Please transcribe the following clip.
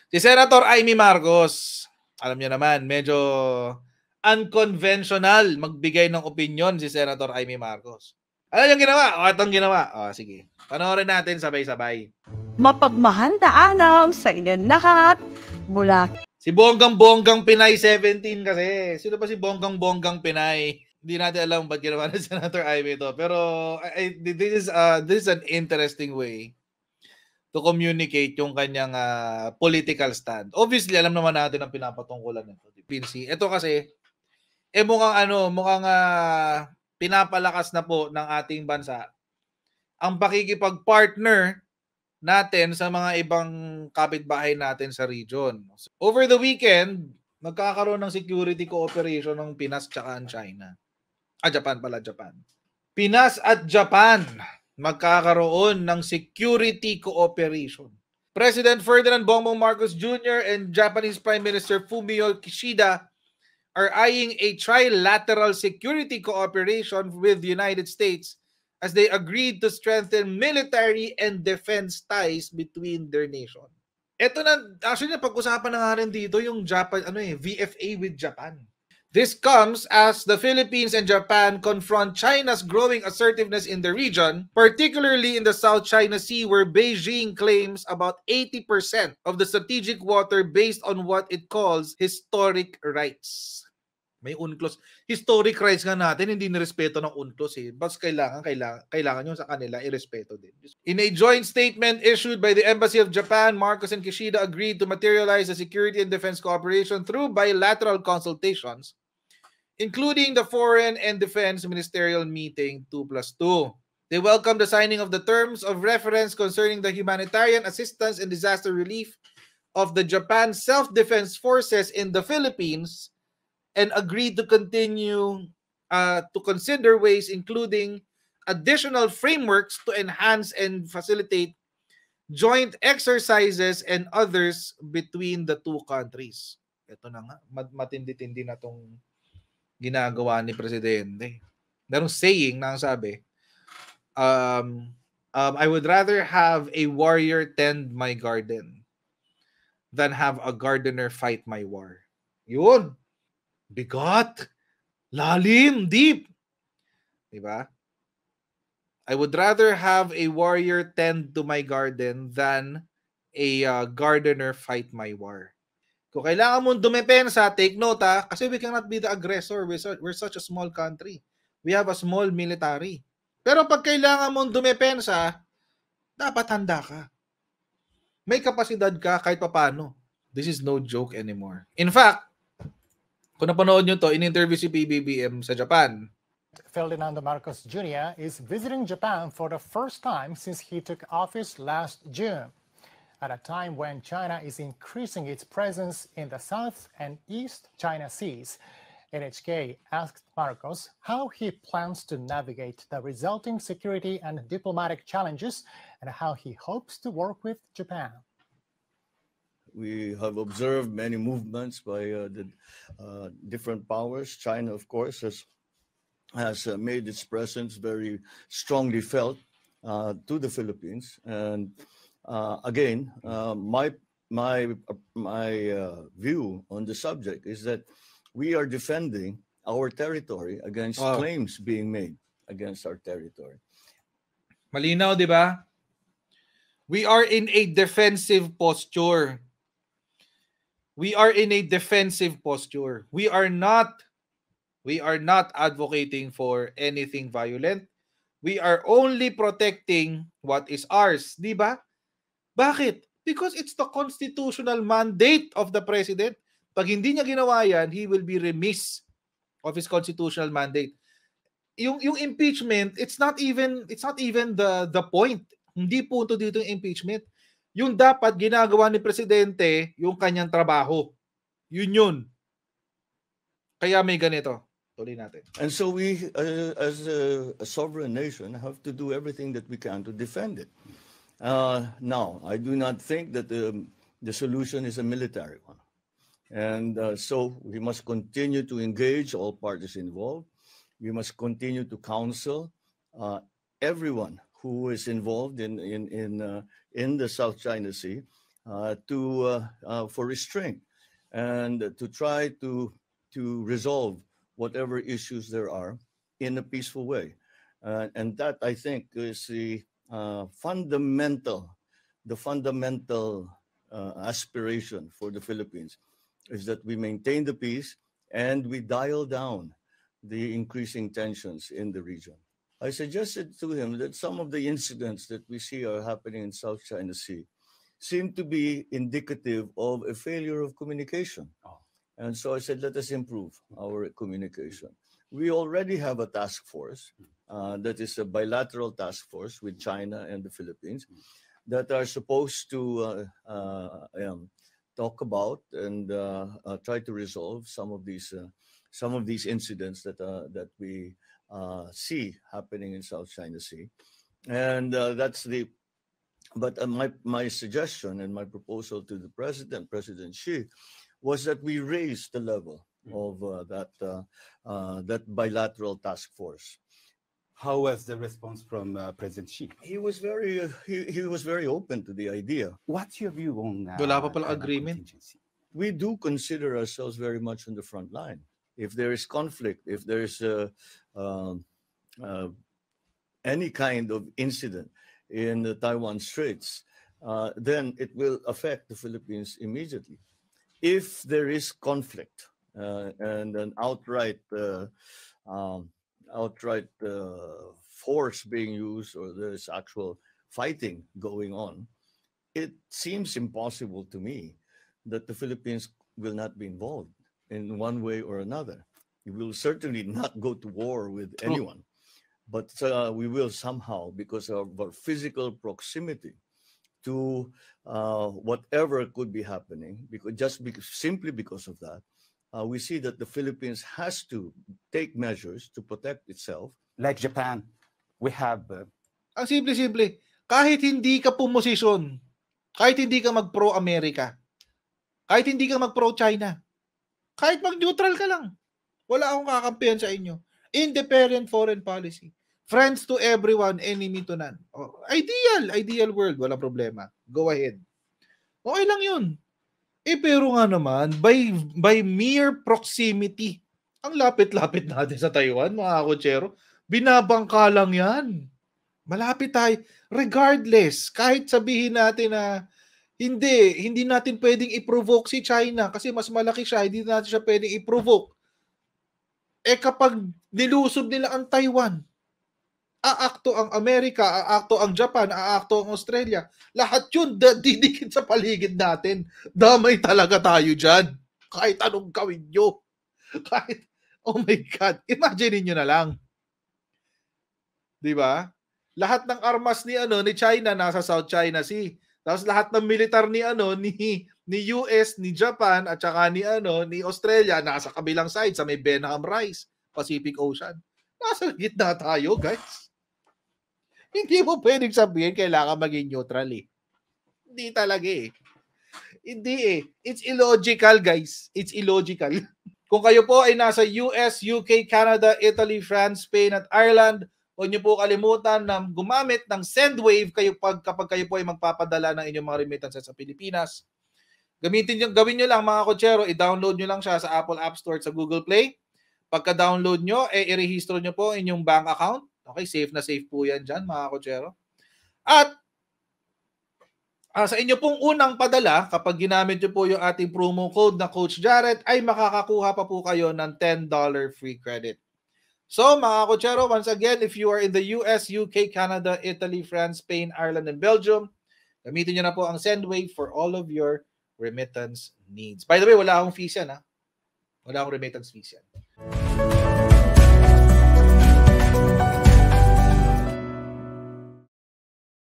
Si Senator Amy Marcos, alam niyo naman, medyo unconventional magbigay ng opinion si Senator Amy Marcos. Ano yung ginawa? O, itong ginawa. O, sige. Panoorin natin sabay-sabay. Mapagmahal na araw sa inyong lahat mula Si Bonggang Pinay 17 kasi. Sino ba si Bonggang Pinay? Hindi natin alam ba't ginawa ng Senator Amy ito. Pero this is an interesting way to communicate yung kanyang political stand. Obviously, alam naman natin ang pinapatungkulan nito. Ito kasi, mukhang pinapalakas na po ng ating bansa ang pakikipag-partner natin sa mga ibang kapitbahay natin sa region. Over the weekend, nagkakaroon ng security cooperation ng Pinas tsaka ang China. Japan. Pinas at Japan magkakaroon ng security cooperation. President Ferdinand Bongbong Marcos Jr. and Japanese Prime Minister Fumio Kishida are eyeing a trilateral security cooperation with the United States as they agreed to strengthen military and defense ties between their nation. Ito na, actually, pag-usapan na nga rin dito yung VFA with Japan. This comes as the Philippines and Japan confront China's growing assertiveness in the region, particularly in the South China Sea, where Beijing claims about 80% of the strategic water based on what it calls historic rights. May UNCLOS. Historic rights nga natin, hindi nirespeto ng UNCLOS eh. Bas kailangan nyo sa kanila irespeto din. In a joint statement issued by the Embassy of Japan, Marcos and Kishida agreed to materialize the security and defense cooperation through bilateral consultations, including the Foreign and Defense Ministerial Meeting 2+2. They welcomed the signing of the terms of reference concerning the humanitarian assistance and disaster relief of the Japan Self-Defense Forces in the Philippines, and agreed to continue to consider ways including additional frameworks to enhance and facilitate joint exercises and others between the two countries. Ito na nga, matindi-tindi na tong ginagawa ni Presidente. Merong saying na ang sabi, I would rather have a warrior tend my garden than have a gardener fight my war. Yun. Bigot, lalim, deep. Diba? I would rather have a warrior tend to my garden than a gardener fight my war. Kung kailangan mong dumepensa, take note kasi we cannot be the aggressor. We're such a small country. We have a small military. Pero pag kailangan mong dumepensa, dapat handa ka. May kapasidad ka kahit papano. This is no joke anymore. In fact, kung napanood nyo to, in-interview si PBBM sa Japan. Ferdinand Marcos Jr. is visiting Japan for the first time since he took office last June, at a time when China is increasing its presence in the South and East China Seas. NHK asked Marcos how he plans to navigate the resulting security and diplomatic challenges and how he hopes to work with Japan. We have observed many movements by the different powers. China, of course, has made its presence very strongly felt to the Philippines. And again, my view on the subject is that we are defending our territory against claims being made against our territory. Malinaw, di ba? We are in a defensive posture. We are in a defensive posture. We are not advocating for anything violent. We are only protecting what is ours, di ba? Bakit? Because it's the constitutional mandate of the president. Pag hindi niya ginawa yan, he will be remiss of his constitutional mandate. Yung impeachment, it's not even the point. Hindi punto dito yung impeachment. Yung dapat ginagawa ni Presidente, yung kanyang trabaho. Yun. Kaya may ganito. Tuloy natin. And so we, as a sovereign nation, have to do everything that we can to defend it. Now, I do not think that the solution is a military one. And so we must continue to engage all parties involved. We must continue to counsel everyone who is involved in the South China Sea for restraint and to try to resolve whatever issues there are in a peaceful way. And that, I think, is the fundamental aspiration for the Philippines, is that we maintain the peace and we dial down the increasing tensions in the region. I suggested to him that some of the incidents that we see are happening in South China Sea seem to be indicative of a failure of communication. And so I said, let us improve our communication. We already have a task force that is a bilateral task force with China and the Philippines that are supposed to talk about and try to resolve some of these incidents that we see happening in South China Sea. And but my suggestion and my proposal to the President Xi, was that we raise the level of that bilateral task force. How was the response from President Xi? He was very open to the idea. What's your view on Wala pa pala agreement. contingency? We do consider ourselves very much on the front line. If there is conflict, if there is any kind of incident in the Taiwan Straits, then it will affect the Philippines immediately. If there is conflict and an outright force being used, or there's actual fighting going on, it seems impossible to me that the Philippines will not be involved in one way or another. We will certainly not go to war with anyone, but we will somehow, because of our physical proximity to whatever could be happening, simply because of that, we see that the Philippines has to take measures to protect itself. Like Japan, we have... Ang simple-simple, kahit hindi ka pumosisyon, kahit hindi ka mag-pro-America, kahit hindi ka mag-pro-China, kahit mag-neutral ka lang, wala akong kakampihan sa inyo. Independent foreign policy. Friends to everyone, enemy to none. Oh, ideal world, wala problema. Go ahead. Okay lang yun. Pero nga naman, by mere proximity, ang lapit-lapit natin sa Taiwan, mga kotsero, binabangka lang yan. Malapit tayo. Regardless, kahit sabihin natin na hindi natin pwedeng i-provoke si China kasi mas malaki siya, hindi natin siya pwedeng i-provoke. Kapag nilusob nila ang Taiwan, aakto ang Amerika, aakto ang Japan, aakto ang Australia. Lahat yun didikit sa paligid natin. Damay talaga tayo dyan. Kahit anong gawin nyo. Oh my God. Imagine nyo na lang. Diba? Lahat ng armas ni China nasa South China Sea. Tapos lahat ng militar ni US, ni Japan at saka ni Australia nasa kabilang side sa may Benham Rise, Pacific Ocean. Nasa gitna tayo, guys. Hindi mo pwedeng sabihin kailangan maging neutral eh. Hindi talaga eh. Hindi eh. It's illogical, guys. It's illogical. Kung kayo po ay nasa US, UK, Canada, Italy, France, Spain at Ireland, huwag niyo po kalimutan na gumamit ng SendWave kapag kayo po ay magpapadala ng inyong mga remittances sa Pilipinas. Gawin niyo lang mga kotsero, i-download niyo lang siya sa Apple App Store at sa Google Play. Pagka-download nyo, i-rehistro nyo po inyong bank account. Okay, safe na safe po yan dyan, mga kotsero. At sa inyo pong unang padala, kapag ginamit nyo po yung ating promo code na Coach Jarrett, ay makakakuha pa po kayo ng $10 free credit. So, mga kotsero, once again, if you are in the US, UK, Canada, Italy, France, Spain, Ireland, and Belgium, gamitin nyo na po ang SendWave for all of your remittance needs. By the way, wala akong fees yan, ha? Wala akong remittance fees yan.